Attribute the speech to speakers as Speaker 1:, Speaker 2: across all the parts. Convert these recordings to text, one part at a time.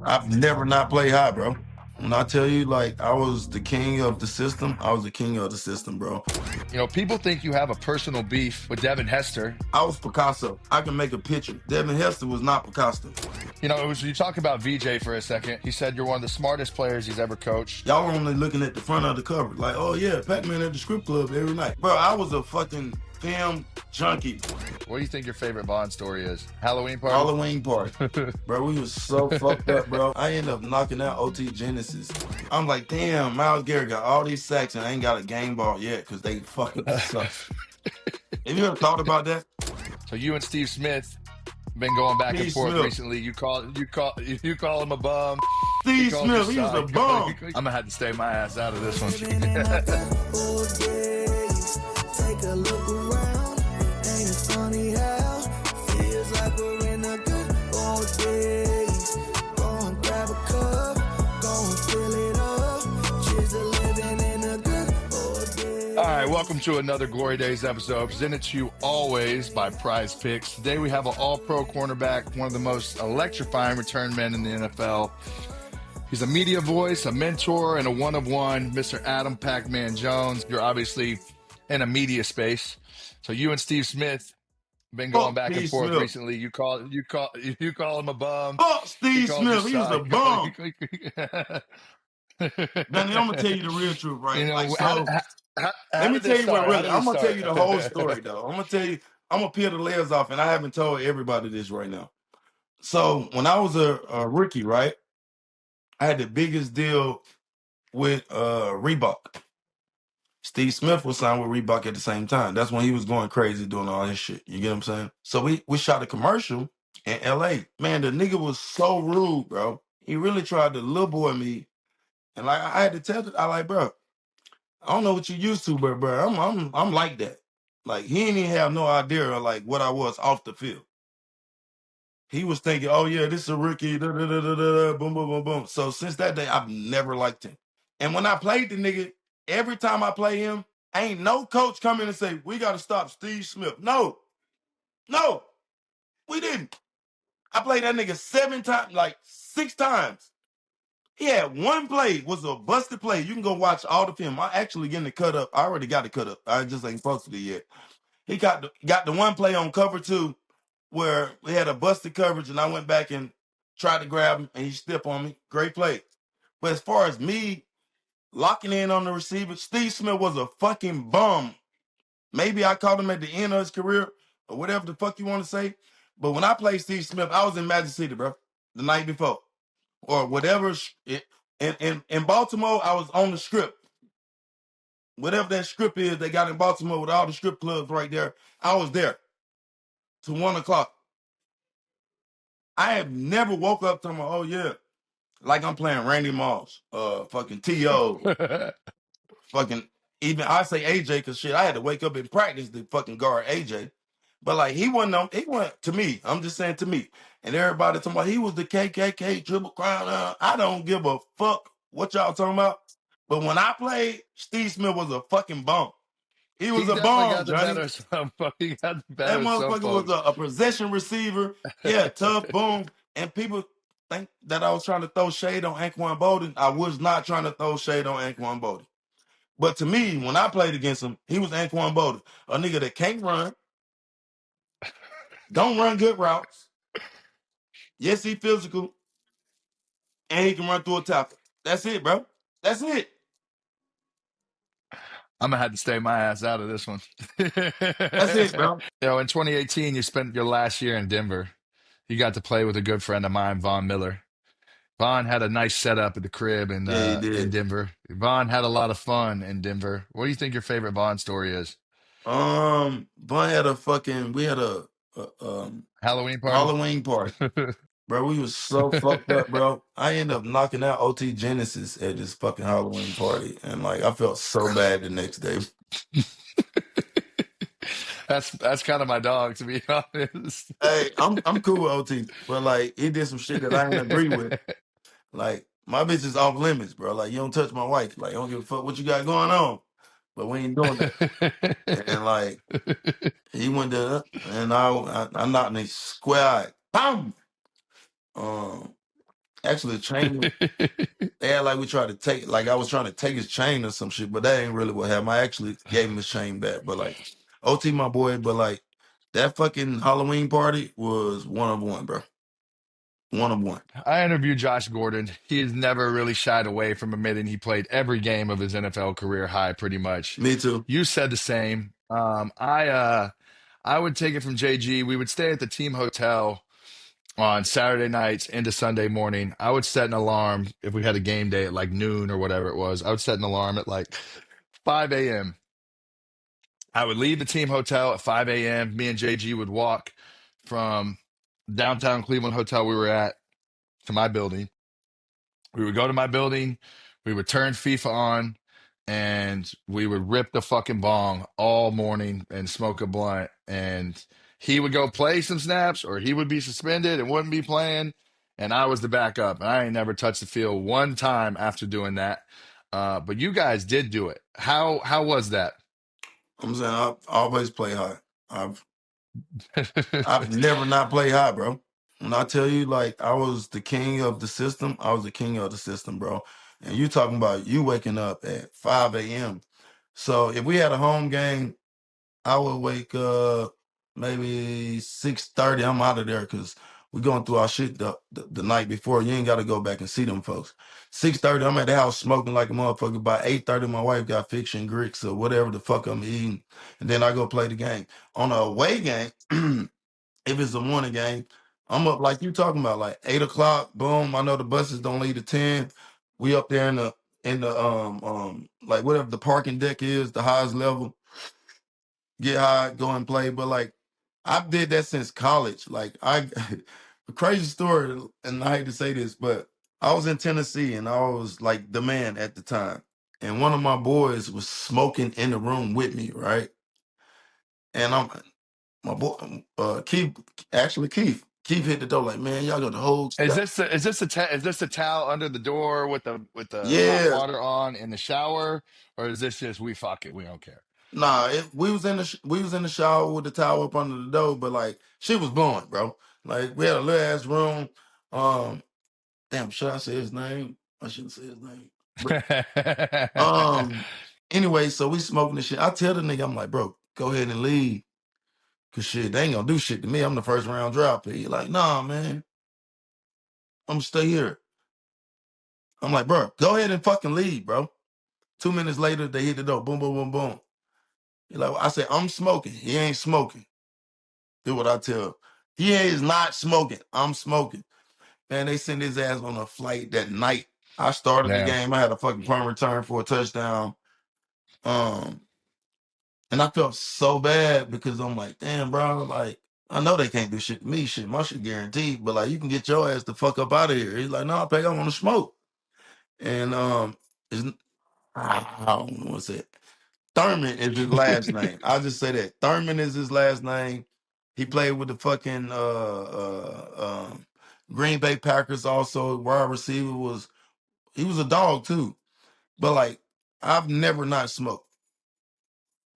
Speaker 1: I've never not played high, bro. When I tell you, like, I was the king of the system, I was the king of the system, bro.
Speaker 2: You know, people think you have a personal beef with Devin Hester.
Speaker 1: I was Picasso. I can make a picture. Devin Hester was not Picasso.
Speaker 2: You know, you talk about VJ for a second. He said you're one of the smartest players he's ever coached.
Speaker 1: Y'all were only looking at the front of the cover. Like, oh, yeah, Pacman at the script club every night. Bro, I was a fucking film junkie.
Speaker 2: What do you think your favorite Vaughn story is? Halloween party?
Speaker 1: Halloween party. Bro, we was so fucked up, bro. I ended up knocking out O.T. Genasis. I'm like, damn, Myles Garrett got all these sacks and I ain't got a game ball yet because they fucking suck. Have you ever thought about that?
Speaker 2: So you and Steve Smith been going back and forth recently. You call him a bum.
Speaker 1: Steve Smith, he was a bum.
Speaker 2: I'm gonna have to stay my ass out of this one.
Speaker 3: Take a look around. Ain't it funny how feels like we're in a good old days. Go and grab a cup, go and fill it up. Cheers to living in a good old days.
Speaker 2: All right, welcome to another Glory Days episode, presented to you always by PrizePicks. Today we have an all-pro cornerback, one of the most electrifying return men in the NFL. He's a media voice, a mentor, and a one-of-one, Mr. Adam Pacman Jones. You're obviously in a media space. So you and Steve Smith been going back and forth recently. You call him a bum.
Speaker 1: Fuck Steve Smith, he was a bum. Danny, I'm gonna tell you the real truth, right?
Speaker 2: You know,
Speaker 1: like, so, let me tell you what really. I'm gonna tell you the whole story, though. I'm gonna peel the layers off, and I haven't told everybody this right now. So when I was a rookie, right, I had the biggest deal with Reebok. Steve Smith was signed with Reebok at the same time. That's when he was going crazy doing all this shit. You get what I'm saying? So we shot a commercial in LA. Man, the nigga was so rude, bro. He really tried to little boy me. And like I had to tell it, I like, bro, I don't know what you used to, but bro, I'm like that. Like he didn't even have no idea of like what I was off the field. He was thinking, oh yeah, this is a rookie, boom, boom, boom, boom. So since that day, I've never liked him. And when I played the nigga, every time I play him, ain't no coach come in and say, we got to stop Steve Smith. No, we didn't. I played that nigga 7 times, like 6 times. He had one play, was a busted play. You can go watch all the film. I actually getting the cut up. I already got the cut up. I just ain't posted it yet. He got the one play on cover 2 where we had a busted coverage and I went back and tried to grab him and he stepped on me. Great play. But as far as me locking in on the receiver, Steve Smith was a fucking bum. Maybe I caught him at the end of his career or whatever the fuck you want to say. But when I played Steve Smith, I was in Magic City, bro, the night before. Or whatever. In Baltimore, I was on the strip. Whatever that strip is they got in Baltimore with all the strip clubs right there, I was there to 1 o'clock. I have never woke up talking about, oh yeah, like I'm playing Randy Moss, fucking T.O., fucking, even I say AJ, because shit, I had to wake up and practice to fucking guard AJ. But like he wasn't to me. I'm just saying to me. And everybody talking about he was the KKK triple crown. I don't give a fuck what y'all talking about. But when I played, Steve Smith was a fucking bum. He was a bomb, Johnny. That motherfucker was a possession receiver. Yeah, tough, boom. And people think that I was trying to throw shade on Anquan Bolden. I was not trying to throw shade on Anquan Bolden. But to me, when I played against him, he was Anquan Bolden, a nigga that can't run, don't run good routes. Yes, he physical, and he can run through a tackle. That's it, bro. That's it.
Speaker 2: I'm gonna have to stay my ass out of this one.
Speaker 1: That's it, bro.
Speaker 2: You know, in 2018, you spent your last year in Denver. You got to play with a good friend of mine, Von Miller. Von had a nice setup at the crib in Denver. Von had a lot of fun in Denver. What do you think your favorite Von story is?
Speaker 1: Von had we had a
Speaker 2: Halloween party.
Speaker 1: Halloween party. Bro, we was so fucked up, bro. I ended up knocking out O.T. Genasis at this fucking Halloween party. And like I felt so bad the next day.
Speaker 2: That's kind of my dog, to be honest.
Speaker 1: Hey, I'm cool with O.T., but like he did some shit that I didn't agree with. Like my bitch is off limits, bro. Like you don't touch my wife. Like I don't give a fuck what you got going on. But we ain't doing that. And like he went there and I knocked him square eye. Bam! Actually, the chain. They had like we tried to take, like I was trying to take his chain or some shit, but that ain't really what happened. I actually gave him his chain back. But like, OT my boy, but like that fucking Halloween party was one of one, bro. One of one.
Speaker 2: I interviewed Josh Gordon. He has never really shied away from admitting he played every game of his NFL career high, pretty much.
Speaker 1: Me too.
Speaker 2: You said the same. I would take it from JG. We would stay at the team hotel on Saturday nights into Sunday morning. I would set an alarm if we had a game day at like noon or whatever it was. I would set an alarm at like 5 a.m. I would leave the team hotel at 5 a.m. Me and JG would walk from downtown Cleveland hotel we were at to my building. We would go to my building, we would turn FIFA on, and we would rip the fucking bong all morning and smoke a blunt. And he would go play some snaps, or he would be suspended and wouldn't be playing. And I was the backup. And I ain't never touched the field one time after doing that. But you guys did do it. How was that?
Speaker 1: I'm saying I always play high. I've never not played high, bro. When I tell you, like, I was the king of the system, I was the king of the system, bro. And you talking about you waking up at 5 a.m. So if we had a home game, I would wake up maybe 6:30. I'm out of there because we going through our shit the night before. You ain't got to go back and see them folks. 6:30, I'm at the house smoking like a motherfucker. By 8:30, my wife got fiction grits or whatever the fuck I'm eating. And then I go play the game. On a away game, if it's a morning game, I'm up like you talking about, like 8 o'clock. Boom. I know the buses don't leave at 10. We up there in the like whatever the parking deck is, the highest level. Get high, go and play. But like I did that since college. Like I a crazy story, and I hate to say this, but I was in Tennessee and I was like the man at the time. And one of my boys was smoking in the room with me, right? And I'm my boy, Keith, actually Keith hit the door like, man, y'all got the whole
Speaker 2: Is
Speaker 1: stuff.
Speaker 2: this the towel under the door with the hot
Speaker 1: Yeah,
Speaker 2: water on in the shower, or is this just we fuck it, we don't care?
Speaker 1: nah, we was in the shower with the towel up under the door, but like shit was blowing, bro. Like we had a little ass room. Um, damn, should I say his name? I shouldn't say his name. But anyway, so we smoking the shit. I tell the nigga, I'm like, bro, go ahead and leave. Cause shit, they ain't gonna do shit to me. I'm the first round draft pick. He like, nah, man, I'm gonna stay here. I'm like, bro, go ahead and fucking leave, bro. 2 minutes later, they hit the door. Boom, boom, boom, boom. He like, I said, I'm smoking. He ain't smoking. Do what I tell him. He is not smoking. I'm smoking. Man, they sent his ass on a flight that night. I started the
Speaker 2: Damn.
Speaker 1: game. I had a fucking punt return for a touchdown. Um, and I felt so bad because I'm like, damn, bro, like, I know they can't do shit to me. Shit, my shit guaranteed. But like, you can get your ass the fuck up out of here. He's like, no, Peg, I want to smoke. And it's, I don't know what's it. Thurman is his last name. I'll just say that. Thurman is his last name. He played with the fucking Green Bay Packers also. Wide receiver he was a dog too. But like I've never not smoked.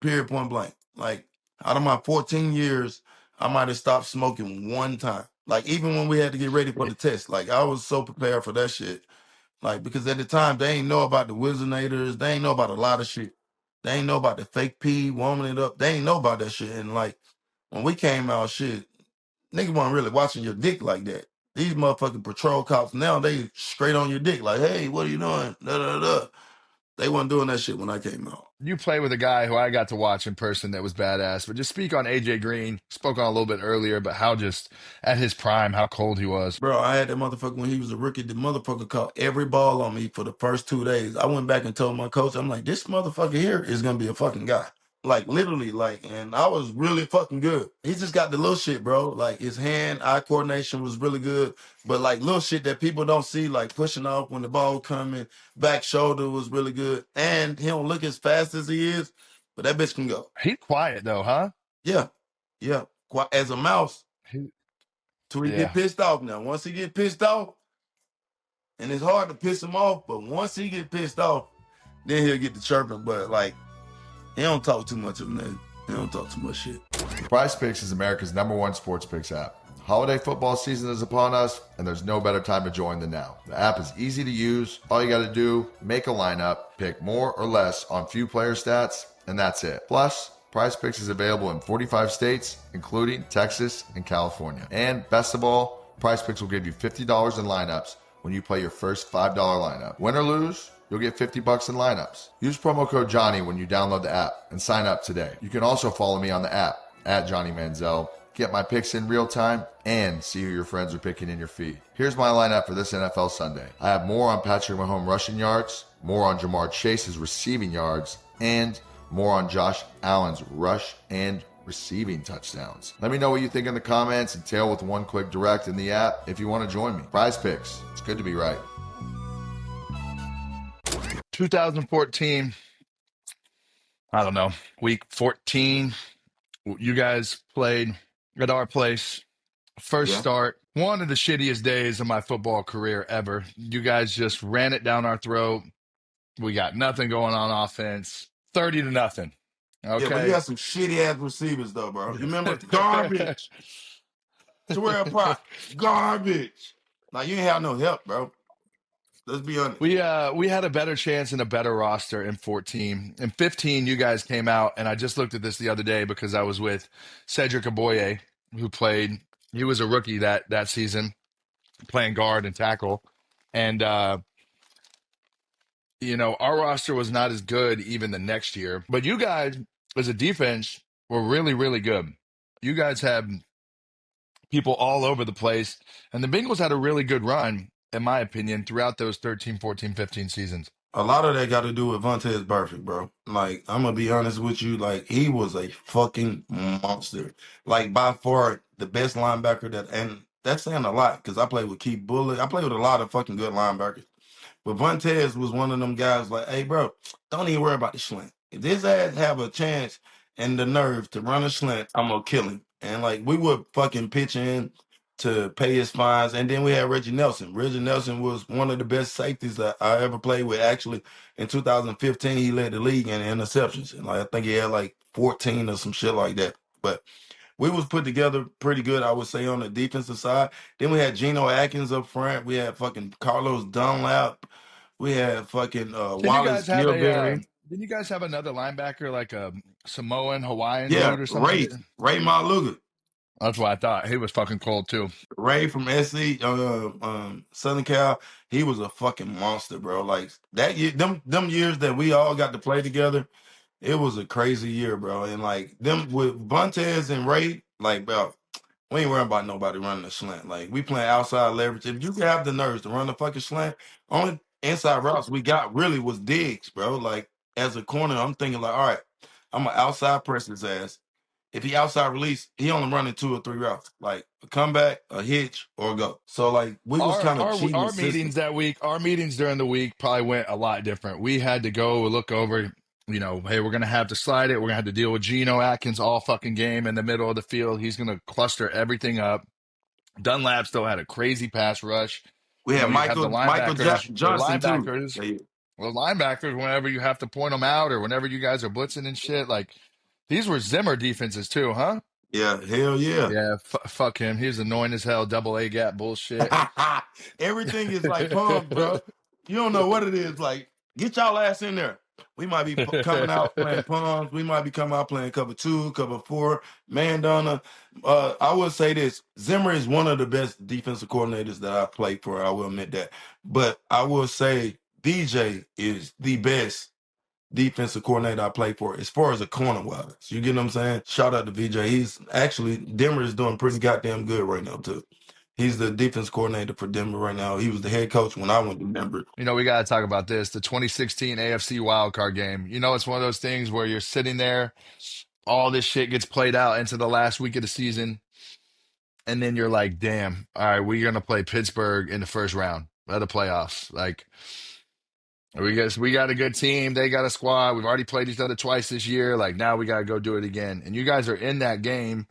Speaker 1: Period, point blank. Like out of my 14 years, I might have stopped smoking one time. Like even when we had to get ready for the test, like I was so prepared for that shit. Like, because at the time, they ain't know about the Wizardinators. They ain't know about a lot of shit. They ain't know about the fake pee, warming it up. They ain't know about that shit. And, like, when we came out, shit, niggas wasn't really watching your dick like that. These motherfucking patrol cops, now they straight on your dick. Like, hey, what are you doing? Da, da, da. They wasn't doing that shit when I came out.
Speaker 2: You play with a guy who I got to watch in person that was badass. But just speak on AJ Green. Spoke on a little bit earlier, but how just at his prime, how cold he was.
Speaker 1: Bro, I had that motherfucker when he was a rookie. The motherfucker caught every ball on me for the first 2 days. I went back and told my coach, I'm like, this motherfucker here is going to be a fucking guy. Like, literally, like, and I was really fucking good. He just got the little shit, bro. Like, his hand-eye coordination was really good. But, like, little shit that people don't see, like pushing off when the ball coming, back shoulder was really good. And he don't look as fast as he is, but that bitch can go.
Speaker 2: He's quiet though, huh?
Speaker 1: Yeah, yeah. As a mouse,
Speaker 2: He,
Speaker 1: till he get
Speaker 2: yeah.
Speaker 1: pissed off now. Once he get pissed off, and it's hard to piss him off, but once he get pissed off, then he'll get to chirping. But like, he don't talk too much of that. He don't talk too much shit.
Speaker 2: PrizePicks is America's #1 sports picks app. Holiday football season is upon us, and there's no better time to join than now. The app is easy to use. All you got to do, make a lineup, pick more or less on few player stats, and that's it. Plus, PrizePicks is available in 45 states, including Texas and California. And best of all, PrizePicks will give you $50 in lineups when you play your first $5 lineup. Win or lose, you'll get $50 in lineups. Use promo code Johnny when you download the app and sign up today. You can also follow me on the app at Johnny Manziel. Get my picks in real time and see who your friends are picking in your feed. Here's my lineup for this NFL Sunday. I have more on Patrick Mahomes rushing yards, more on Jamar Chase's receiving yards, and more on Josh Allen's rush and receiving touchdowns. Let me know what you think in the comments and tail with one quick direct in the app if you want to join me. PrizePicks. It's good to be right. 2014, I don't know, week 14, you guys played at our place. First
Speaker 1: Yeah.
Speaker 2: start, one of the shittiest days of my football career ever. You guys just ran it down our throat. We got nothing going on offense. 30-0.
Speaker 1: Yeah, but you
Speaker 2: Okay.
Speaker 1: had some shitty ass receivers though, bro. You remember garbage. Terrell Pryor, garbage. Like you ain't have no help, bro. Let's be honest.
Speaker 2: We had a better chance and a better roster in 14. In 15, you guys came out, and I just looked at this the other day because I was with Cedric Aboye, who played. He was a rookie that season, playing guard and tackle, and our roster was not as good even the next year. But you guys, as a defense, were really, really good. You guys had people all over the place, and the Bengals had a really good run, in my opinion, throughout those 13, 14, 15 seasons.
Speaker 1: A lot of that got to do with Vontaze Burfict, bro. Like, I'm gonna be honest with you, like he was a fucking monster. Like by far the best linebacker and that's saying a lot because I played with Keith Bullock. I played with a lot of fucking good linebackers. But Vontaze was one of them guys like, hey, bro, don't even worry about the slant. If this ass have a chance and the nerve to run a slant, I'm gonna kill him. And like we would fucking pitch in to pay his fines. And then we had Reggie Nelson. Reggie Nelson was one of the best safeties that I ever played with. Actually, in 2015, he led the league in interceptions. And like I think he had like 14 or some shit like that. But we was put together pretty good, I would say, on the defensive side. Then we had Geno Atkins up front. We had fucking Carlos Dunlap. We had fucking
Speaker 2: Did you
Speaker 1: Wallace
Speaker 2: guys have
Speaker 1: Gilberry.
Speaker 2: did you guys have another linebacker like a Samoan Hawaiian
Speaker 1: Yeah,
Speaker 2: dude or something?
Speaker 1: Ray Maluga.
Speaker 2: That's what I thought. He was fucking cold too.
Speaker 1: Ray from SC, Southern Cal. He was a fucking monster, bro. Like that year, them years that we all got to play together, it was a crazy year, bro. And like them with Vontaze and Ray, like, bro, we ain't worrying about nobody running the slant. Like we playing outside leverage. If you can have the nerves to run the fucking slant, only inside routes we got really was digs, bro. Like as a corner, I'm thinking like, all right, I'm gonna outside press his ass. If he outside release, he only running 2 or 3 routes, like a comeback, a hitch, or a go. So like we was kind of cheating
Speaker 2: Our
Speaker 1: the system.
Speaker 2: meetings that week, our meetings during the week probably went a lot different. We had to go look over, hey, we're gonna have to slide it. We're gonna have to deal with Geno Atkins all fucking game in the middle of the field. He's gonna cluster everything up. Dunlap still had a crazy pass rush.
Speaker 1: We had
Speaker 2: You have the
Speaker 1: Michael
Speaker 2: linebackers,
Speaker 1: Johnson too. Yeah,
Speaker 2: whenever you have to point them out or whenever you guys are blitzing and shit, like these were Zimmer defenses too, huh?
Speaker 1: yeah, hell yeah.
Speaker 2: Yeah, fuck him. He was annoying as hell. Double A gap bullshit.
Speaker 1: Everything is like pump, bro. You don't know what it is. Like, get y'all ass in there. We might be coming out playing pumps. We might be coming out playing cover 2, cover 4, man Donna. I will say this: Zimmer is one of the best defensive coordinators that I played for. I will admit that. But I will say DJ is the best defensive coordinator I played for as far as a corner wise. You get what I'm saying? Shout out to VJ. He's actually Denver is doing pretty goddamn good right now too. He's the defense coordinator for Denver right now. He was the head coach when I went to Denver.
Speaker 2: We got to talk about this. The 2016 AFC wildcard game. It's one of those things where you're sitting there, all this shit gets played out into the last week of the season. And then you're like, damn, all right, we're going to play Pittsburgh in the first round of the playoffs. Like, we got a good team. They got a squad. We've already played each other twice this year. Like, now we got to go do it again. And you guys are in that game.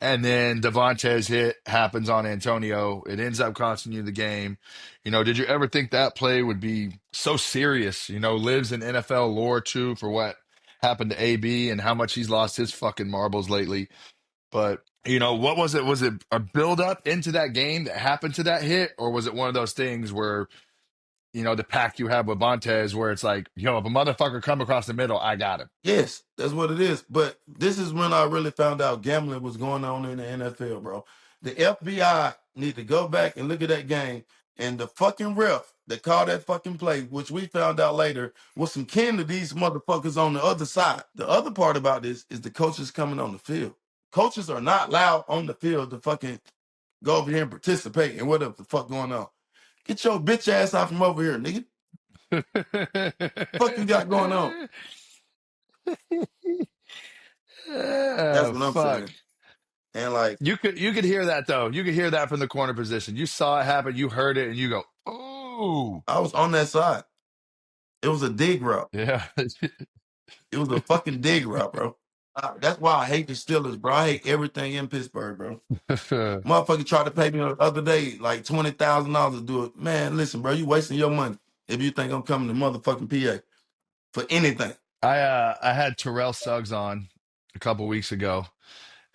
Speaker 2: And then Devontaze hit happens on Antonio. It ends up costing you the game. Did you ever think that play would be so serious? Lives in NFL lore too for what happened to AB and how much he's lost his fucking marbles lately. But What was it? Was it a build up into that game that happened to that hit, or was it one of those things where, the pack you have with Vontaze where it's like, if a motherfucker come across the middle, I got him.
Speaker 1: Yes, that's what it is. But this is when I really found out gambling was going on in the NFL, bro. The FBI need to go back and look at that game. And the fucking ref that called that fucking play, which we found out later, was some kin to these motherfuckers on the other side. The other part about this is the coaches coming on the field. Coaches are not allowed on the field to fucking go over here and participate in whatever the fuck going on. Get your bitch ass out from over here, nigga. Fuck you got going on? That's what I'm
Speaker 2: Fuck.
Speaker 1: saying. And like,
Speaker 2: You could hear that though. You could hear that from the corner position. You saw it happen. You heard it, and you go, "Ooh,
Speaker 1: I was on that side. It was a dig route.
Speaker 2: yeah."
Speaker 1: It was a fucking dig route, bro. That's why I hate the Steelers, bro. I hate everything in Pittsburgh, bro. Motherfucker tried to pay me the other day like $20,000 to do it. Man, listen, bro, you wasting your money if you think I'm coming to motherfucking PA for anything.
Speaker 2: I had Terrell Suggs on a couple weeks ago,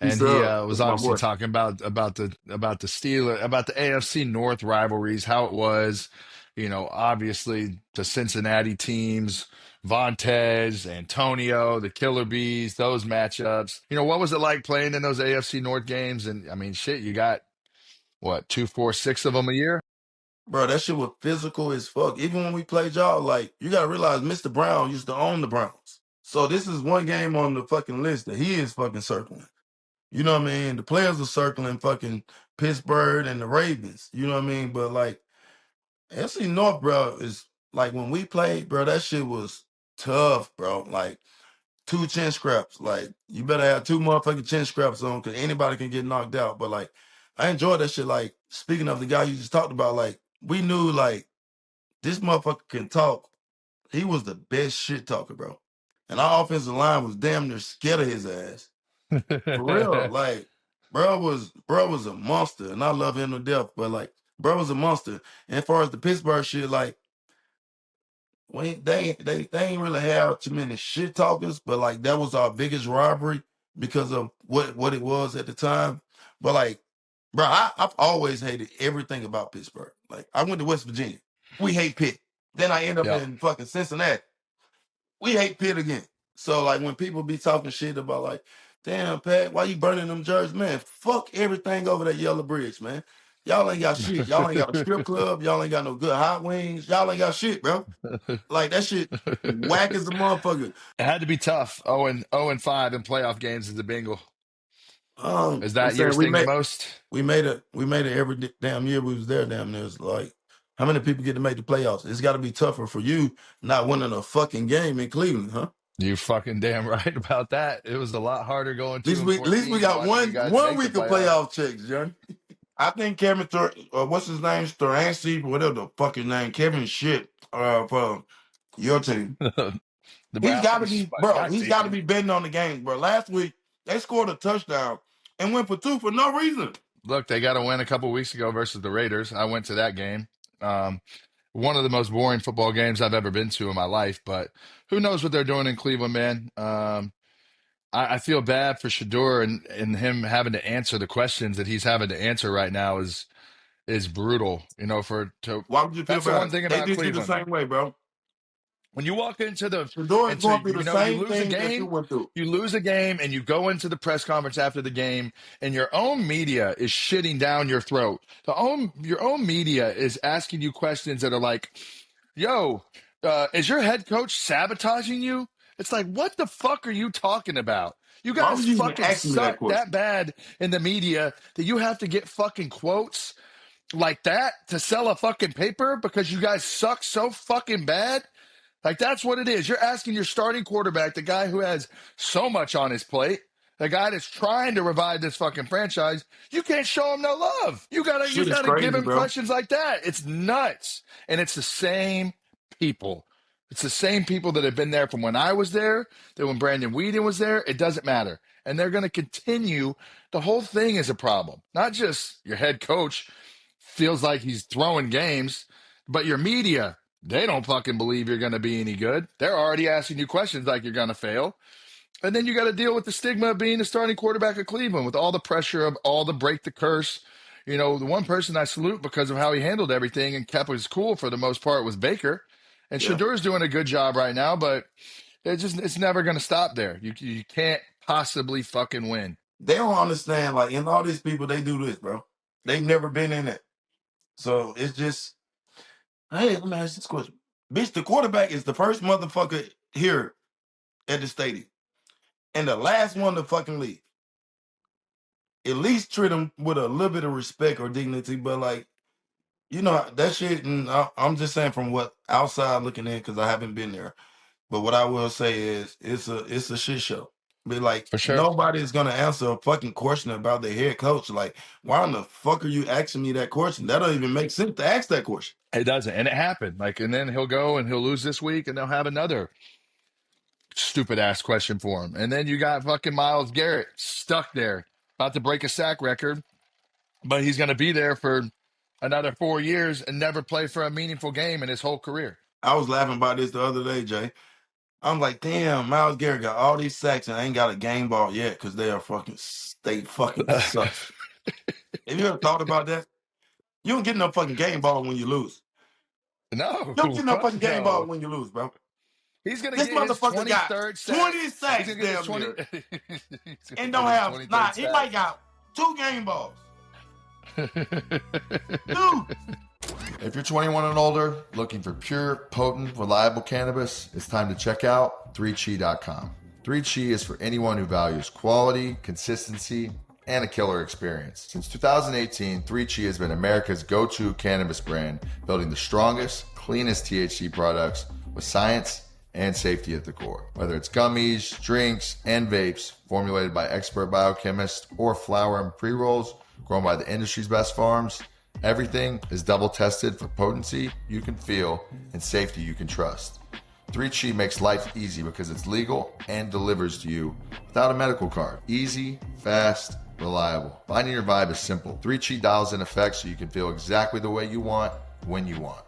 Speaker 2: and
Speaker 1: He's
Speaker 2: he
Speaker 1: that's
Speaker 2: was
Speaker 1: my
Speaker 2: obviously
Speaker 1: boy.
Speaker 2: talking about the Steelers, about the AFC North rivalries, how it was, obviously the Cincinnati teams, Vontaze, Antonio, the Killer Bees, those matchups. What was it like playing in those AFC North games? And I mean, shit, you got what, 2, 4, 6 of them a year?
Speaker 1: Bro, that shit was physical as fuck. Even when we played y'all, like, you gotta realize Mr. Brown used to own the Browns. So this is one game on the fucking list that he is fucking circling. You know what I mean? The players are circling fucking Pittsburgh and the Ravens. You know what I mean? But like FC North, bro, is like when we played, bro, that shit was tough, bro. Like 2 chin scraps. Like you better have 2 motherfucking chin scraps on because anybody can get knocked out. But like I enjoyed that shit. Like speaking of the guy you just talked about, like we knew like this motherfucker can talk. He was the best shit talker, bro. And our offensive line was damn near scared of his ass. For real, like bro was a monster, and I love him to death. But like, bro was a monster. And as far as the Pittsburgh shit, like, they ain't really have too many shit talkers. But like, that was our biggest rivalry because of what it was at the time. But like, bro, I've always hated everything about Pittsburgh. Like, I went to West Virginia. We hate Pitt. Then I end up
Speaker 2: Yep.
Speaker 1: in fucking Cincinnati. We hate Pitt again. So like when people be talking shit about like, damn Pat, why you burning them jerseys? Man, fuck everything over that yellow bridge, man. Y'all ain't got shit. Y'all ain't got a strip club. Y'all ain't got no good hot wings. Y'all ain't got shit, bro. Like that shit whack as a motherfucker.
Speaker 2: It had to be tough. 0-5 in playoff games as a Bengal. Is
Speaker 1: I'm
Speaker 2: that your
Speaker 1: saying
Speaker 2: sting the most?
Speaker 1: we made it every damn year we was there. Damn near. It's like how many people get to make the playoffs? It's got to be tougher for you not winning a fucking game in Cleveland, huh?
Speaker 2: You fucking damn right about that. It was a lot harder going
Speaker 1: At least
Speaker 2: 2 and
Speaker 1: we at least we
Speaker 2: 14
Speaker 1: got
Speaker 2: watching you guys
Speaker 1: one
Speaker 2: make the
Speaker 1: week of
Speaker 2: playoffs.
Speaker 1: playoff checks, Johnny. I think Kevin what's his name? Storansky, whatever the fucking name, Kevin shit, for your team.
Speaker 2: The
Speaker 1: He's got to
Speaker 2: Browns,
Speaker 1: be,
Speaker 2: my
Speaker 1: bro. He's got to
Speaker 2: team.
Speaker 1: be betting on the game, bro. Last week they scored a touchdown and went for 2 for no reason.
Speaker 2: Look, they got a win a couple weeks ago versus the Raiders. I went to that game. One of the most boring football games I've ever been to in my life, but who knows what they're doing in Cleveland, man. I feel bad for Shedeur and him having to answer the questions that he's having to answer right now is brutal.
Speaker 1: Why would you feel
Speaker 2: That's the one
Speaker 1: bad?
Speaker 2: thing
Speaker 1: They
Speaker 2: about
Speaker 1: did you the
Speaker 2: Cleveland.
Speaker 1: same way, bro.
Speaker 2: When you walk
Speaker 1: Shedeur is going through the
Speaker 2: you
Speaker 1: same
Speaker 2: lose a
Speaker 1: thing that you
Speaker 2: game,
Speaker 1: went through.
Speaker 2: and you go into the press conference after the game, and your own media is shitting down your throat. Your own media is asking you questions that are like, "Yo, is your head coach sabotaging you?" It's like, what the fuck are you talking about? You
Speaker 1: Why
Speaker 2: guys
Speaker 1: would you even
Speaker 2: fucking
Speaker 1: ask me that
Speaker 2: suck that
Speaker 1: question?
Speaker 2: bad in the media that you have to get fucking quotes like that to sell a fucking paper because you guys suck so fucking bad. Like, that's what it is. You're asking your starting quarterback, the guy who has so much on his plate, the guy that's trying to revive this fucking franchise, you can't show him no love. You
Speaker 1: Shit is
Speaker 2: gotta give
Speaker 1: crazy,
Speaker 2: him
Speaker 1: bro.
Speaker 2: questions like that. It's nuts. And it's the same people. It's the same people that have been there from when I was there, that when Brandon Weeden was there. It doesn't matter. And they're going to continue. The whole thing is a problem. Not just your head coach feels like he's throwing games, but your media, they don't fucking believe you're going to be any good. They're already asking you questions like you're going to fail. And then you got to deal with the stigma of being the starting quarterback of Cleveland with all the pressure of all the break the curse. You know, the one person I salute because of how he handled everything and kept his cool for the most part was Baker. And
Speaker 1: Yeah.
Speaker 2: Shedeur's doing a good job right now, but it's never going to stop there. You can't possibly fucking win.
Speaker 1: They don't understand, like, and all these people, they do this, bro. They've never been in it. So it's just, hey, let me ask you this question. Bitch, the quarterback is the first motherfucker here at the stadium and the last one to fucking leave. At least treat him with a little bit of respect or dignity, but like, you know, that shit, and I'm just saying from what outside looking in, because I haven't been there. But what I will say is it's a shit show. But like
Speaker 2: For sure.
Speaker 1: nobody's gonna answer a fucking question about their head coach. Like, why in the fuck are you asking me that question? That don't even make sense to ask that question.
Speaker 2: It doesn't. And it happened. Like, and then he'll go and he'll lose this week and they'll have another stupid ass question for him. And then you got fucking Myles Garrett stuck there, about to break a sack record, but he's going to be there for another 4 years and never play for a meaningful game in his whole career.
Speaker 1: I was laughing about this the other day, Jay. I'm like, damn, Myles Garrett got all these sacks and ain't got a game ball yet because they fucking suck. Have you ever thought about that? You don't get no fucking game ball when you lose.
Speaker 2: No,
Speaker 1: You don't get no fucking game ball
Speaker 2: no.
Speaker 1: when you lose, bro.
Speaker 2: He's going to
Speaker 1: This
Speaker 2: get his
Speaker 1: motherfucker got
Speaker 2: 23rd sack.
Speaker 1: 20
Speaker 2: He's
Speaker 1: sacks
Speaker 2: going to get his
Speaker 1: damn
Speaker 2: 20
Speaker 1: near.
Speaker 2: He's
Speaker 1: And
Speaker 2: gonna
Speaker 1: don't
Speaker 2: get
Speaker 1: have,
Speaker 2: his 23rd
Speaker 1: nah, he
Speaker 2: sack.
Speaker 1: might got 2 game balls. Dude.
Speaker 4: If you're 21 and older, looking for pure, potent, reliable cannabis, it's time to check out 3chi.com. 3chi is for anyone who values quality, consistency, and a killer experience. Since 2018, 3chi has been America's go-to cannabis brand, building the strongest, cleanest THC products with science and safety at the core. Whether it's gummies, drinks, and vapes formulated by expert biochemists or flower and pre-rolls grown by the industry's best farms, everything is double tested for potency you can feel and safety you can trust. 3chi makes life easy because it's legal and delivers to you without a medical card. Easy, fast, reliable. Finding your vibe is simple. 3chi dials in effects so you can feel exactly the way you want, when you want.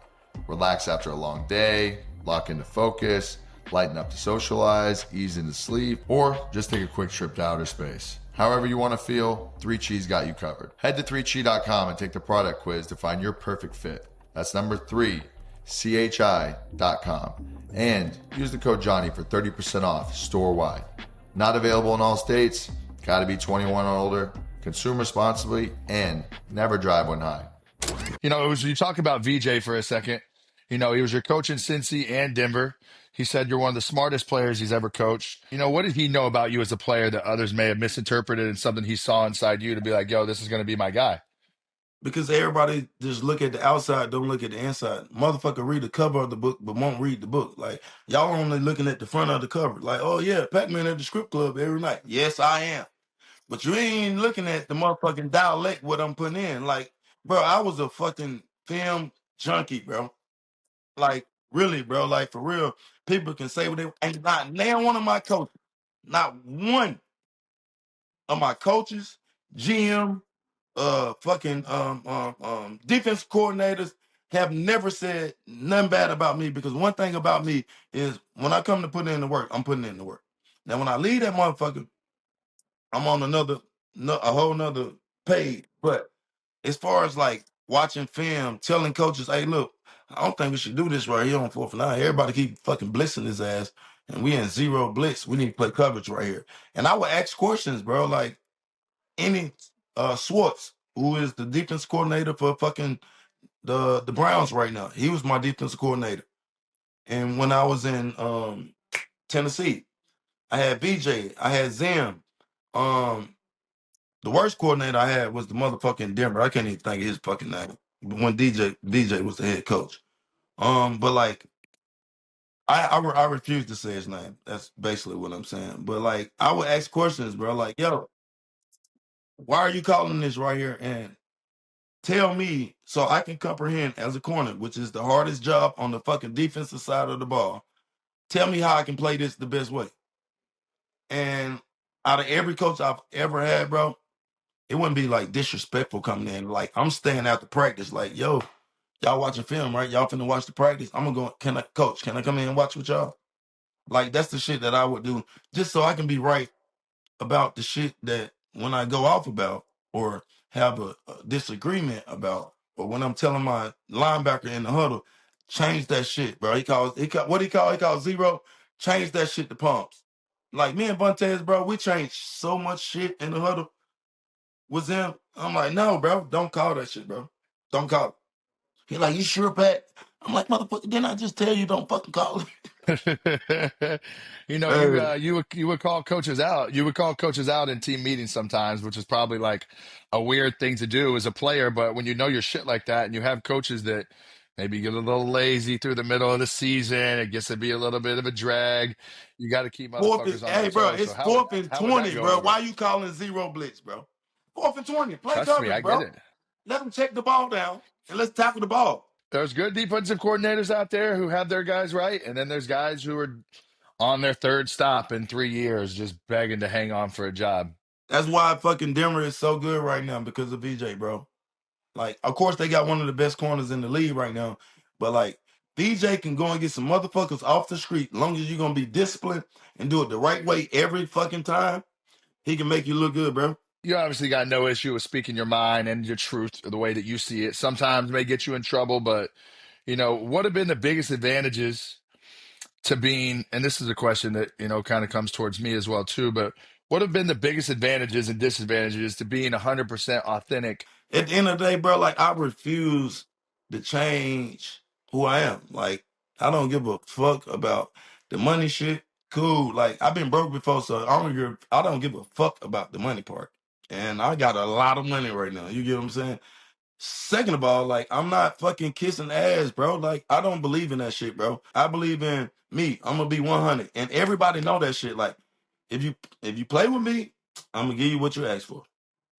Speaker 4: Relax after a long day, lock into focus, lighten up to socialize, ease into sleep, or just take a quick trip to outer space. However you want to feel, 3chi's got you covered. Head to 3chi.com and take the product quiz to find your perfect fit. That's number 3, CHI.com. And use the code Johnny for 30% off store-wide. Not available in all states. Gotta be 21 or older. Consume responsibly and never drive when high.
Speaker 2: You know, you talk about VJ for a second. You know, he was your coach in Cincy and Denver. He said you're one of the smartest players he's ever coached. You know, what did he know about you as a player that others may have misinterpreted and something he saw inside you to be like, yo, this is going to be my guy?
Speaker 1: Because everybody just look at the outside, don't look at the inside. Motherfucker read the cover of the book, but won't read the book. Like, y'all are only looking at the front of the cover. Like, oh yeah, Pacman at the script club every night. Yes, I am. But you ain't looking at the motherfucking dialect, what I'm putting in. Like, bro, I was a fucking film junkie, bro. Like, really, bro. Like, for real. People can say what they ain't not nail one of my coaches. Not one of my coaches, GM, defense coordinators have never said nothing bad about me, because one thing about me is when I come to put in the work, I'm putting in the work. Now, when I leave that motherfucker, I'm on a whole nother page. But as far as like watching film, telling coaches, hey, look, I don't think we should do this right here on 4th and 9. Everybody keep fucking blitzing his ass, and we in zero blitz. We need to play coverage right here. And I would ask questions, bro, like any Swartz, who is the defense coordinator for fucking the Browns right now. He was my defensive coordinator. And when I was in Tennessee, I had VJ, I had Zim. The worst coordinator I had was the motherfucking Denver. I can't even think of his fucking name. When DJ was the head coach. But like I refuse to say his name. That's basically what I'm saying. But like I would ask questions, bro. Like, yo, why are you calling this right here? And tell me so I can comprehend as a corner, which is the hardest job on the fucking defensive side of the ball. Tell me how I can play this the best way. And out of every coach I've ever had, bro, it wouldn't be like disrespectful coming in. Like I'm staying after practice, like, yo, y'all watching film, right? Y'all finna watch the practice. I'm gonna go, can I come in and watch with y'all? Like that's the shit that I would do just so I can be right about the shit that when I go off about or have a disagreement about, or when I'm telling my linebacker in the huddle, change that shit, bro. He calls zero. Change that shit to pumps. Like me and Vontaze, bro, we changed so much shit in the huddle with him. I'm like, no, bro, don't call that shit, bro. Don't call it. He like, you sure, Pat? I'm like, motherfucker, didn't I just tell you don't fucking call it?
Speaker 2: You know,
Speaker 1: Hey,
Speaker 2: you would call coaches out. You would call coaches out in team meetings sometimes, which is probably like a weird thing to do as a player. But when you know your shit like that, and you have coaches that maybe get a little lazy through the middle of the season, it gets to be a little bit of a drag. You got to keep motherfuckers on their
Speaker 1: hey, bro,
Speaker 2: toes.
Speaker 1: it's
Speaker 2: So
Speaker 1: fourth and
Speaker 2: how would that
Speaker 1: 20,
Speaker 2: go
Speaker 1: bro.
Speaker 2: over?
Speaker 1: Why you calling zero blitz, bro? 4th and 20. Play
Speaker 2: Trust me,
Speaker 1: coverage,
Speaker 2: I get
Speaker 1: bro.
Speaker 2: it.
Speaker 1: Let them check the ball down and let's tackle the ball.
Speaker 2: There's good defensive coordinators out there who have their guys right, and then there's guys who are on their third stop in 3 years, just begging to hang on for a job.
Speaker 1: That's why fucking Denver is so good right now because of VJ, bro. Like, of course, they got one of the best corners in the league right now, but like, VJ can go and get some motherfuckers off the street. As long as you're gonna be disciplined and do it the right way every fucking time, he can make you look good, bro.
Speaker 2: You obviously got no issue with speaking your mind and your truth the way that you see it. Sometimes may get you in trouble, but what have been the biggest advantages to being, and this is a question that, kind of comes towards me as well too, but what have been the biggest advantages and disadvantages to being 100% authentic?
Speaker 1: At the end of the day, bro, like I refuse to change who I am. Like I don't give a fuck about the money shit. Cool. Like I've been broke before, so I don't give a fuck about the money part. And I got a lot of money right now. You get what I'm saying? Second of all, like I'm not fucking kissing ass, bro. Like I don't believe in that shit, bro. I believe in me. I'm gonna be 100, and everybody know that shit. Like if you play with me, I'm gonna give you what you ask for.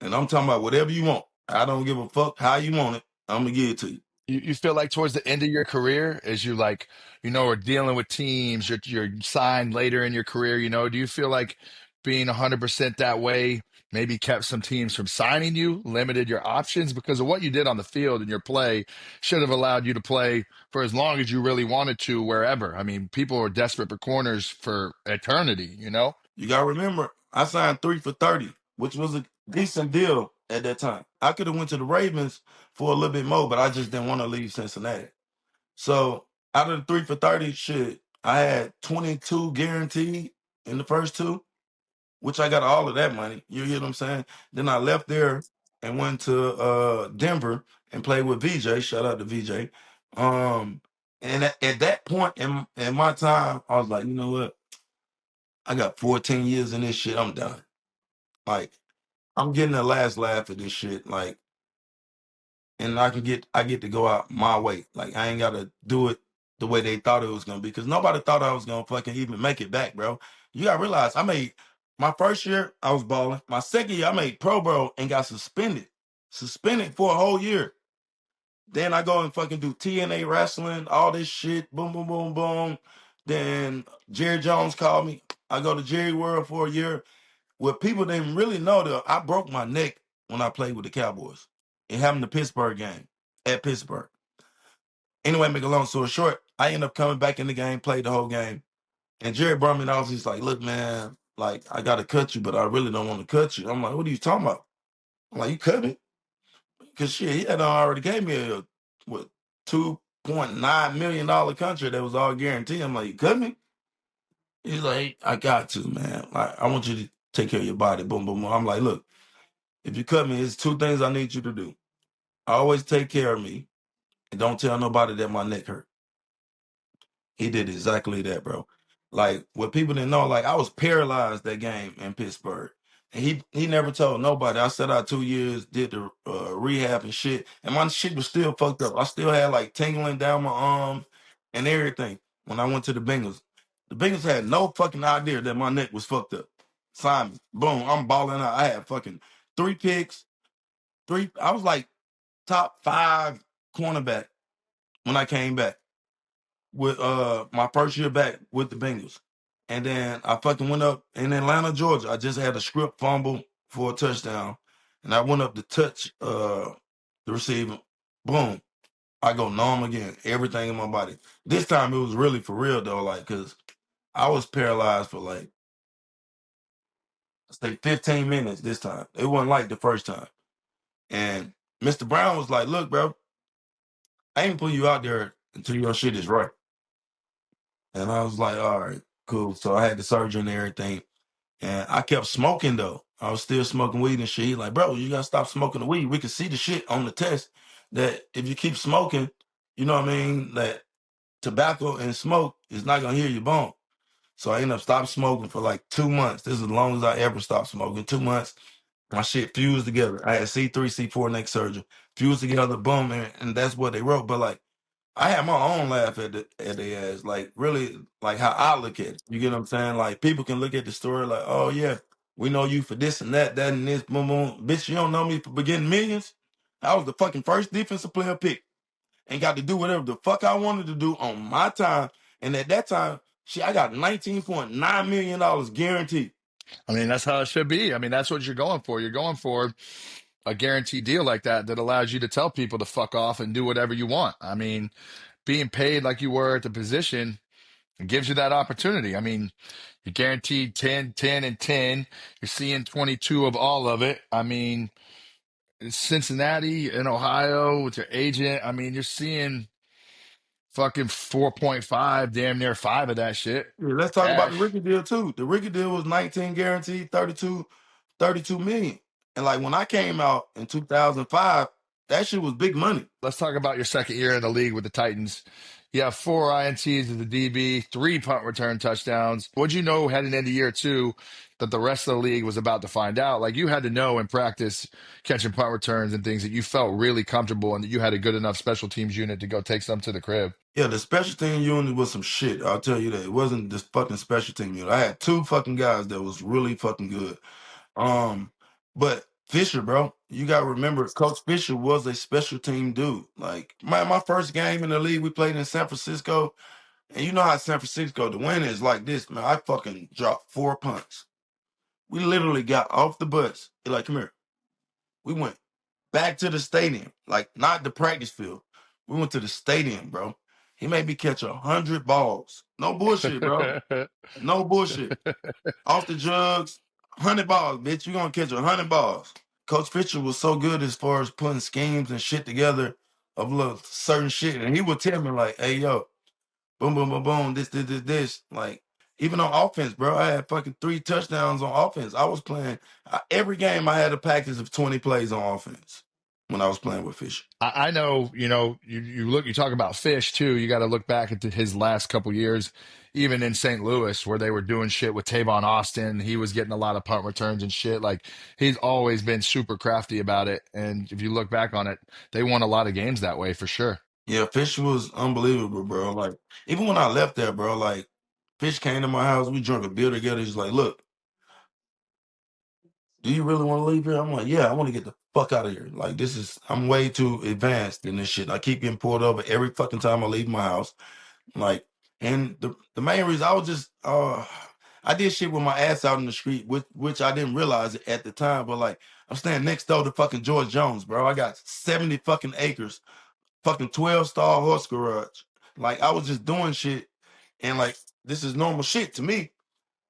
Speaker 1: And I'm talking about whatever you want. I don't give a fuck how you want it. I'm gonna give it to you.
Speaker 2: You feel like towards the end of your career, as you like, are dealing with teams, you're signed later in your career, do you feel like being 100% that way maybe kept some teams from signing you, limited your options because of what you did on the field and your play should have allowed you to play for as long as you really wanted to wherever? I mean, people are desperate for corners for eternity.
Speaker 1: You gotta remember, I signed 3 for 30, which was a decent deal at that time. I could have went to the Ravens for a little bit more, but I just didn't want to leave Cincinnati. So out of the 3 for 30 shit, I had 22 guaranteed in the first two, which I got all of that money. You hear what I'm saying? Then I left there and went to Denver and played with VJ. Shout out to VJ. And at that point in my time, I was like, you know what? I got 14 years in this shit. I'm done. Like, I'm getting the last laugh at this shit. Like, and I get to go out my way. Like, I ain't gotta do it the way they thought it was gonna be. Cause nobody thought I was gonna fucking even make it back, bro. You gotta realize I made my first year, I was balling. My second year, I made Pro Bowl and got suspended. Suspended for a whole year. Then I go and fucking do TNA wrestling, all this shit, boom, boom, boom, boom. Then Jerry Jones called me. I go to Jerry World for a year. What people didn't really know, though, I broke my neck when I played with the Cowboys. It happened the Pittsburgh game at Pittsburgh. Anyway, make a long story short, I ended up coming back in the game, played the whole game. And Jerry brought me and I was just like, look, man, like, I got to cut you, but I really don't want to cut you. I'm like, what are you talking about? I'm like, you cut me? Because shit, he had already gave me a, what, $2.9 million contract that was all guaranteed. I'm like, you cut me? He's like, I got to, man. Like, I want you to take care of your body. Boom, boom, boom. I'm like, look, if you cut me, it's two things I need you to do. Always take care of me and don't tell nobody that my neck hurt. He did exactly that, bro. Like what people didn't know, like I was paralyzed that game in Pittsburgh. And he never told nobody. I sat out 2 years, did the rehab and shit, and my shit was still fucked up. I still had like tingling down my arm and everything when I went to the Bengals. The Bengals had no fucking idea that my neck was fucked up. Simon, boom, I'm balling out. I had fucking 3 picks, I was like top 5 cornerback when I came back with my first year back with the Bengals. And then I fucking went up in Atlanta, Georgia. I just had a script fumble for a touchdown. And I went up to touch the receiver. Boom. I go numb again. Everything in my body. This time it was really for real though, like, cause I was paralyzed for like, say 15 minutes this time. It wasn't like the first time. And Mr. Brown was like, look, bro, I ain't putting you out there until your shit is right. And I was like, all right, cool. So I had the surgery and everything. And I kept smoking though. I was still smoking weed and shit. He like, bro, you gotta stop smoking the weed. We can see the shit on the test that if you keep smoking, you know what I mean, that tobacco and smoke is not gonna heal your bone. So I ended up stopping smoking for like 2 months. This is as long as I ever stopped smoking. 2 months, my shit fused together. I had C3, C4 neck surgery. Fused together, boom, and that's what they wrote. But like I had my own laugh at the ass, like really like how I look at it. You get what I'm saying? Like people can look at the story like, oh yeah, we know you for this and that and this, boom, boom. Bitch, you don't know me for getting millions. I was the fucking first defensive player picked and got to do whatever the fuck I wanted to do on my time. And at that time, shit, I got $19.9 million guaranteed.
Speaker 2: I mean, that's how it should be. I mean, that's what you're going for. You're going for a guaranteed deal like that that allows you to tell people to fuck off and do whatever you want. I mean, being paid like you were at the position, it gives you that opportunity. I mean, you're guaranteed 10, 10, and 10. You're seeing 22 of all of it. I mean, Cincinnati and Ohio with your agent. I mean, you're seeing fucking 4.5, damn near 5 of that shit.
Speaker 1: Yeah, let's talk about the
Speaker 2: Cash.
Speaker 1: Ricky deal too. The Ricky deal was 19 guaranteed, 32 million. And like when I came out in 2005, that shit was big money.
Speaker 2: Let's talk about your second year in the league with the Titans. You have 4 INTs as the DB, 3 punt return touchdowns. What'd you know heading into year 2 that the rest of the league was about to find out? Like you had to know in practice catching punt returns and things that you felt really comfortable and that you had a good enough special teams unit to go take some to the crib.
Speaker 1: Yeah, the special team unit was some shit. I'll tell you that. It wasn't this fucking special team unit. I had 2 fucking guys that was really fucking good. But Fisher, bro, you gotta remember, Coach Fisher was a special team dude. Like my first game in the league, we played in San Francisco, and you know how San Francisco, the win is like this, man. I fucking dropped 4 punts. We literally got off the bus. They're like, come here. We went back to the stadium, like not the practice field. We went to the stadium, bro. He made me catch 100 balls. No bullshit, bro. No bullshit. Off the drugs, 100 balls, bitch. You gonna catch 100 balls. Coach Fisher was so good as far as putting schemes and shit together of little certain shit. And he would tell me like, hey, yo, boom, boom, boom, boom, this. Like, even on offense, bro, I had fucking 3 touchdowns on offense. I was playing every game. I had a package of 20 plays on offense when I was playing with Fisher.
Speaker 2: I know, you talk about Fish too. You got to look back into his last couple years, even in St. Louis, where they were doing shit with Tavon Austin. He was getting a lot of punt returns and shit. Like he's always been super crafty about it. And if you look back on it, they won a lot of games that way for sure.
Speaker 1: Yeah, Fisher was unbelievable, bro. Like, even when I left there, bro, like, Fish came to my house. We drank a beer together. He's like, look, do you really want to leave here? I'm like, yeah, I want to get the fuck out of here. Like, I'm way too advanced in this shit. I keep getting pulled over every fucking time I leave my house. Like, and the main reason I was just, I did shit with my ass out in the street, which I didn't realize it at the time. But like, I'm staying next door to fucking George Jones, bro. I got 70 fucking acres, fucking 12-star horse garage. Like, I was just doing shit, and like, this is normal shit to me.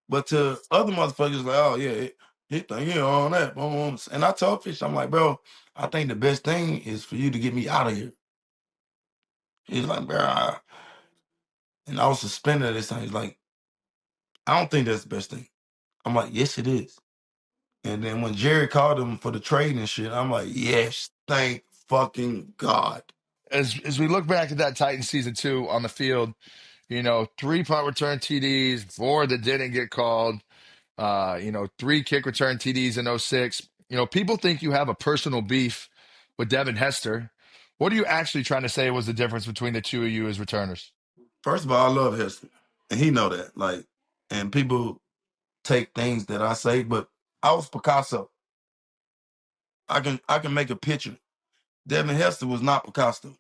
Speaker 1: But to other motherfuckers, like, oh yeah, he think he on that. Boom, boom. And I told Fish, I'm like, bro, I think the best thing is for you to get me out of here. He's like, bro, and I was suspended at this time. He's like, I don't think that's the best thing. I'm like, yes, it is. And then when Jerry called him for the trade and shit, I'm like, yes, thank fucking God.
Speaker 2: As we look back at that Titans season 2 on the field, 3 punt return TDs, 4 that didn't get called. 3 kick return TDs in 06. People think you have a personal beef with Devin Hester. What are you actually trying to say was the difference between the two of you as returners?
Speaker 1: First of all, I love Hester, and he know that. Like, and people take things that I say, but I was Picasso. I can make a picture. Devin Hester was not Picasso.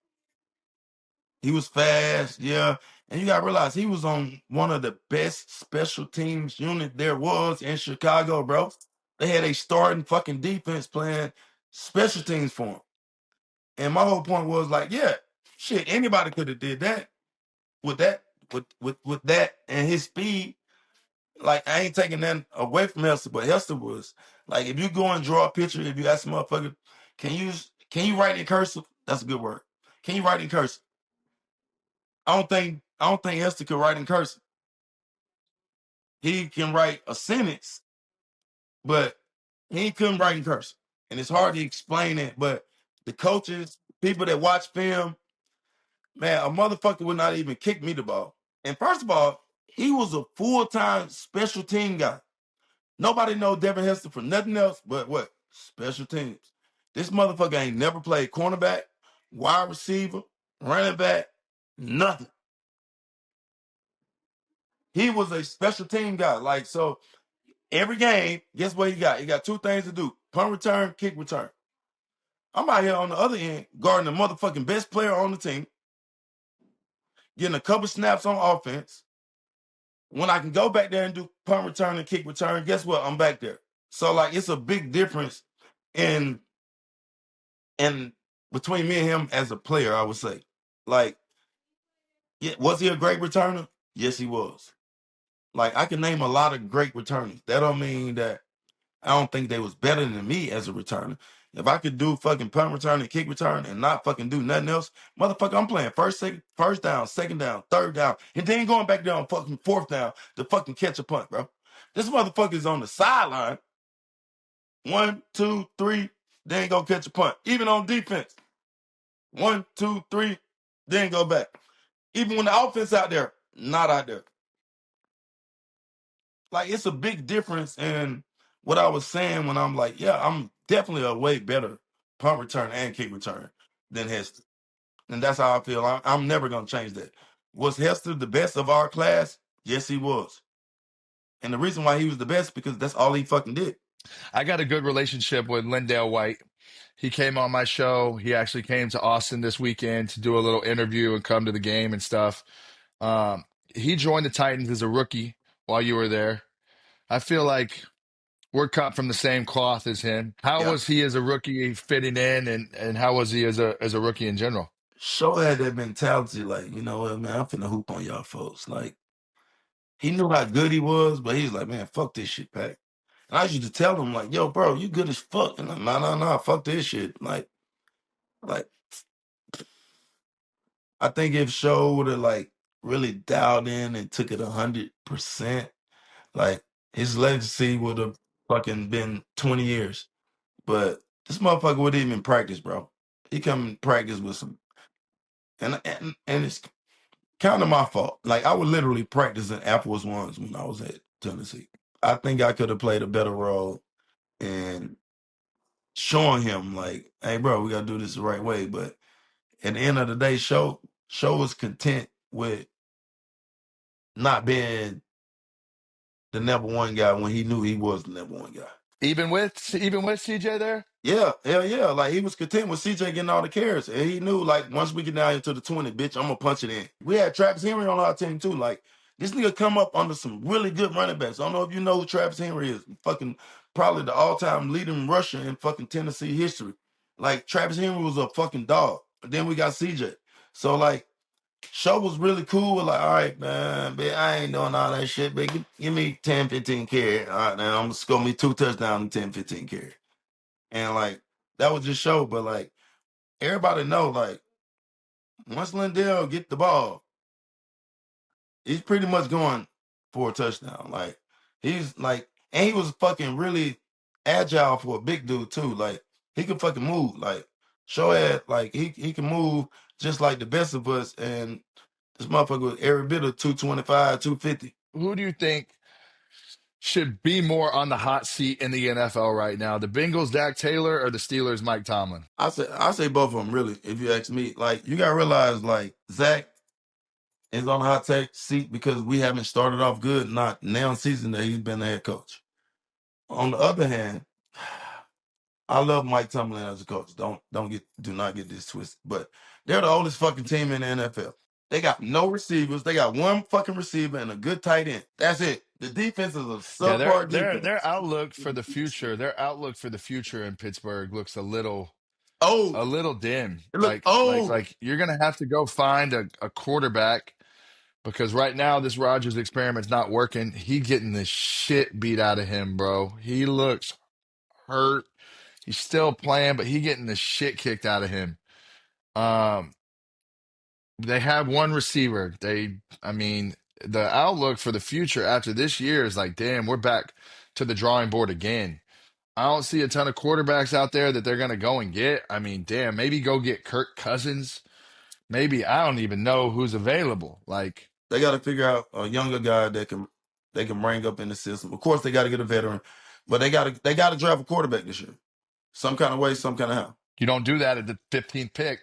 Speaker 1: He was fast, yeah. And you gotta realize he was on one of the best special teams unit there was in Chicago, bro. They had a starting fucking defense playing special teams for him. And my whole point was like, yeah, shit, anybody could have did that with that with that and his speed, like I ain't taking that away from Hester, but Hester was like, if you go and draw a picture, if you ask a motherfucker, can you write in cursive? That's a good word. Can you write in cursive? I don't think Hester could write in cursive. He can write a sentence, but he couldn't write in cursive. And it's hard to explain it, but the coaches, people that watch film, man, a motherfucker would not even kick me the ball. And first of all, he was a full-time special team guy. Nobody know Devin Hester for nothing else but what? Special teams. This motherfucker ain't never played cornerback, wide receiver, running back, nothing. He was a special team guy. Like, so every game, guess what he got? He got two things to do: punt return, kick return. I'm out here on the other end, guarding the motherfucking best player on the team, getting a couple snaps on offense. When I can go back there and do punt return and kick return, guess what? I'm back there. So, like, it's a big difference in between me and him as a player, I would say. Like, yeah, was he a great returner? Yes, he was. Like, I can name a lot of great returners. That don't mean that I don't think they was better than me as a returner. If I could do fucking punt return and kick return and not fucking do nothing else, motherfucker, I'm playing first down, second down, third down, and then going back down fucking fourth down to fucking catch a punt, bro. This motherfucker's on the sideline. 1, 2, 3, then go catch a punt. Even on defense. 1, 2, 3, then go back. Even when the offense out there, not out there. Like, it's a big difference in what I was saying when I'm like, yeah, I'm definitely a way better punt return and kick return than Hester. And that's how I feel. I'm never going to change that. Was Hester the best of our class? Yes, he was. And the reason why he was the best, because that's all he fucking did.
Speaker 2: I got a good relationship with LenDale White. He came on my show. He actually came to Austin this weekend to do a little interview and come to the game and stuff. He joined the Titans as a rookie while you were there. I feel like we're cut from the same cloth as him. How
Speaker 1: Yeah.
Speaker 2: was he as a rookie fitting in, and how was he as a rookie in general?
Speaker 1: Show had that mentality, like, you know what, man, I'm finna hoop on y'all folks. Like, he knew how good he was, but he's like, man, fuck this shit, Pac. And I used to tell him, like, yo, bro, you good as fuck. And I'm like, nah, fuck this shit. Like, I think if Show would have, like, really dialed in and took it 100%, like, his legacy would have fucking been 20 years. But this motherfucker wouldn't even practice, bro. He come and practice with some, and it's kind of my fault. Like, I would literally practice in Air Force Ones when I was at Tennessee. I think I could have played a better role in showing him, like, hey, bro, we gotta do this the right way. But at the end of the day, Show was content with not being the number one guy when he knew he was the number one guy.
Speaker 2: Even with CJ there?
Speaker 1: Yeah, hell yeah. Like, he was content with CJ getting all the carries. And he knew, like, once we get down into the 20, bitch, I'm gonna punch it in. We had Travis Henry on our team too. Like, this nigga come up under some really good running backs. I don't know if you know who Travis Henry is. Fucking probably the all-time leading rusher in fucking Tennessee history. Like, Travis Henry was a fucking dog. But then we got CJ. So, like, Show was really cool with, like, all right, man, I ain't doing all that shit, but give me 10, 15 carry. All right, now I'm gonna score me 2 touchdowns and 10, 15 carry. And, like, that was just Show. But, like, everybody know, like, once LenDale get the ball, he's pretty much going for a touchdown. Like, he's like, and he was fucking really agile for a big dude too. Like, he could fucking move. Like, Show had, like, he can move just like the best of us. And this motherfucker was every bit of 225, 250.
Speaker 2: Who do you think should be more on the hot seat in the NFL right now? The Bengals, Dak Taylor, or the Steelers, Mike Tomlin?
Speaker 1: I say both of them, really, if you ask me. Like, you gotta realize, like, Zach is on the hot take seat because we haven't started off good, not now season that he's been the head coach. On the other hand, I love Mike Tomlin as a coach. Do not get this twisted. But they're the oldest fucking team in the NFL. They got no receivers. They got one fucking receiver and a good tight end. That's it. The defense is a
Speaker 2: Yeah,
Speaker 1: subpar defense.
Speaker 2: their outlook for the future, in Pittsburgh looks a little
Speaker 1: Oh,
Speaker 2: dim.
Speaker 1: it look old.
Speaker 2: Like you're gonna have to go find a quarterback because right now this Rodgers experiment's not working. He getting the shit beat out of him, bro. He looks hurt. He's still playing, but he getting the shit kicked out of him. They have one receiver. I mean, the outlook for the future after this year is like, damn, we're back to the drawing board again. I don't see a ton of quarterbacks out there that they're gonna go and get. I mean, damn, maybe go get Kirk Cousins. Maybe I don't even know who's available. Like,
Speaker 1: They got to figure out a younger guy that they can bring up in the system. Of course, they got to get a veteran, but they got to draft a quarterback this year, some kind of way, some kind of how.
Speaker 2: you don't do that at the 15th pick.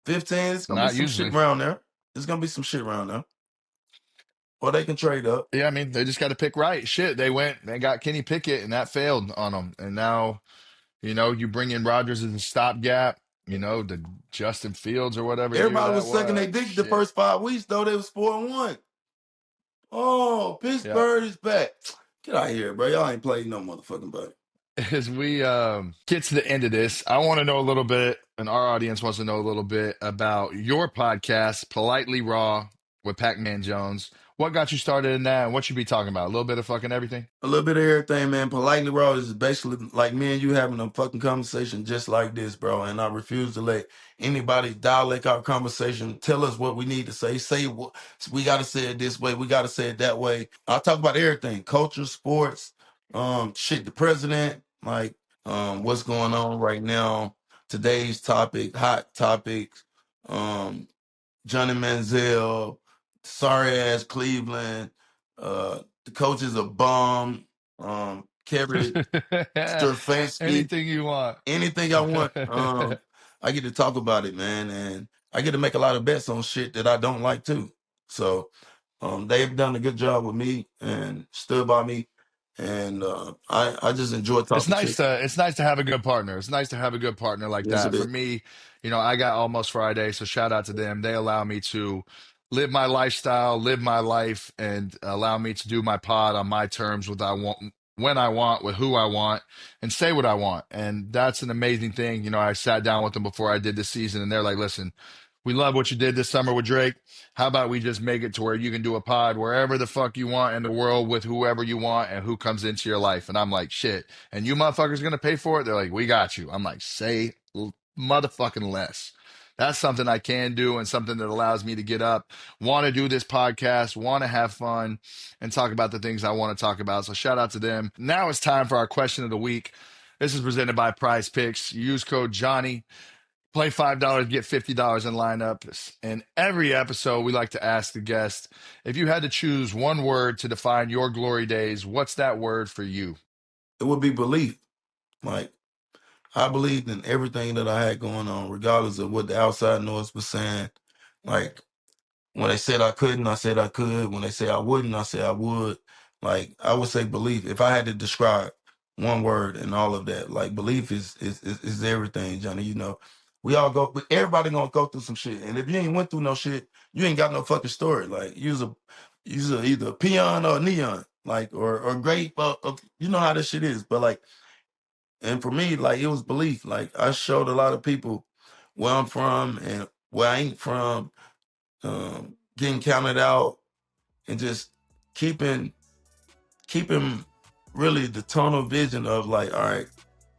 Speaker 1: 15, it's gonna be
Speaker 2: Not
Speaker 1: some
Speaker 2: usually.
Speaker 1: shit around there. There's gonna be some shit around there, or they can trade up.
Speaker 2: Yeah, I mean, they just got to pick right. Shit, they got Kenny Pickett, and that failed on them. And now, you bring in Rodgers as a stopgap. The Justin Fields or whatever year
Speaker 1: Everybody
Speaker 2: that
Speaker 1: was sucking their dick the
Speaker 2: Shit.
Speaker 1: first 5 weeks, though. They was 4-1. Oh, Pittsburgh is back. Get out of here, bro. Y'all ain't played no motherfucking body.
Speaker 2: As we get to the end of this, I want to know a little bit, and our audience wants to know a little bit about your podcast, Politely Raw with Pacman Jones. What got you started in that, and what you be talking about? A little bit of fucking everything?
Speaker 1: A little bit of everything, man. Politely Raw is basically like me and you having a fucking conversation just like this, bro. And I refuse to let anybody dialect our conversation, tell us what we need to say. Say what we got to say it this way, we got to say it that way. I talk about everything: culture, sports, shit, the president, like what's going on right now, today's topic, hot topics, Johnny Manziel, sorry ass Cleveland, the coach is a bum, Kevin Stefanski,
Speaker 2: Anything you want.
Speaker 1: anything I want. I get to talk about it, man, and I get to make a lot of bets on shit that I don't like too. So they've done a good job with me and stood by me. And I just enjoy talking
Speaker 2: It's nice to have a good partner. It's nice to have a good partner like
Speaker 1: Yes,
Speaker 2: that.
Speaker 1: it
Speaker 2: For
Speaker 1: is.
Speaker 2: me, I got Almost Friday, so shout out to them. They allow me to live my lifestyle, live my life, and allow me to do my pod on my terms with I want when I want, with who I want, and say what I want. And that's an amazing thing. I sat down with them before I did this season, and they're like, listen, we love what you did this summer with Drake. How about we just make it to where you can do a pod wherever the fuck you want in the world with whoever you want and who comes into your life? And I'm like, shit. And you motherfuckers gonna pay for it? They're like, we got you. I'm like, say motherfucking less. That's something I can do and something that allows me to get up, want to do this podcast, want to have fun, and talk about the things I want to talk about. So shout out to them. Now it's time for our question of the week. This is presented by PrizePicks. Use code Johnny. Play $5, get $50 in lineups. In every episode, we like to ask the guest, if you had to choose one word to define your glory days, what's that word for you?
Speaker 1: It would be belief. Like, I believed in everything that I had going on, regardless of what the outside noise was saying. Like, when they said I couldn't, I said I could. When they say I wouldn't, I said I would. Like, I would say belief. If I had to describe one word and all of that, like, belief is everything, Johnny. We all go, but everybody gonna go through some shit. And if you ain't went through no shit, you ain't got no fucking story. Like, you's either a peon or a neon, like, or grape. You know how this shit is. But like, and for me, like, it was belief. Like, I showed a lot of people where I'm from and where I ain't from, getting counted out, and just keeping really the tunnel vision of like, all right,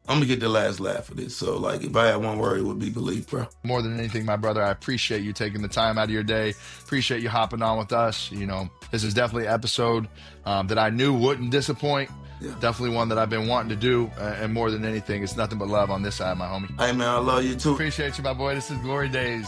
Speaker 1: I'm gonna get the last laugh of this. So like, if I had one word, it would be belief, bro.
Speaker 2: More than anything, my brother, I appreciate you taking the time out of your day. Appreciate you hopping on with us. This is definitely an episode that I knew wouldn't disappoint.
Speaker 1: Yeah.
Speaker 2: Definitely one that I've been wanting to do. And more than anything, it's nothing but love on this side, my homie.
Speaker 1: Hey, man, I love you too.
Speaker 2: Appreciate you, my boy. This is Glory Days.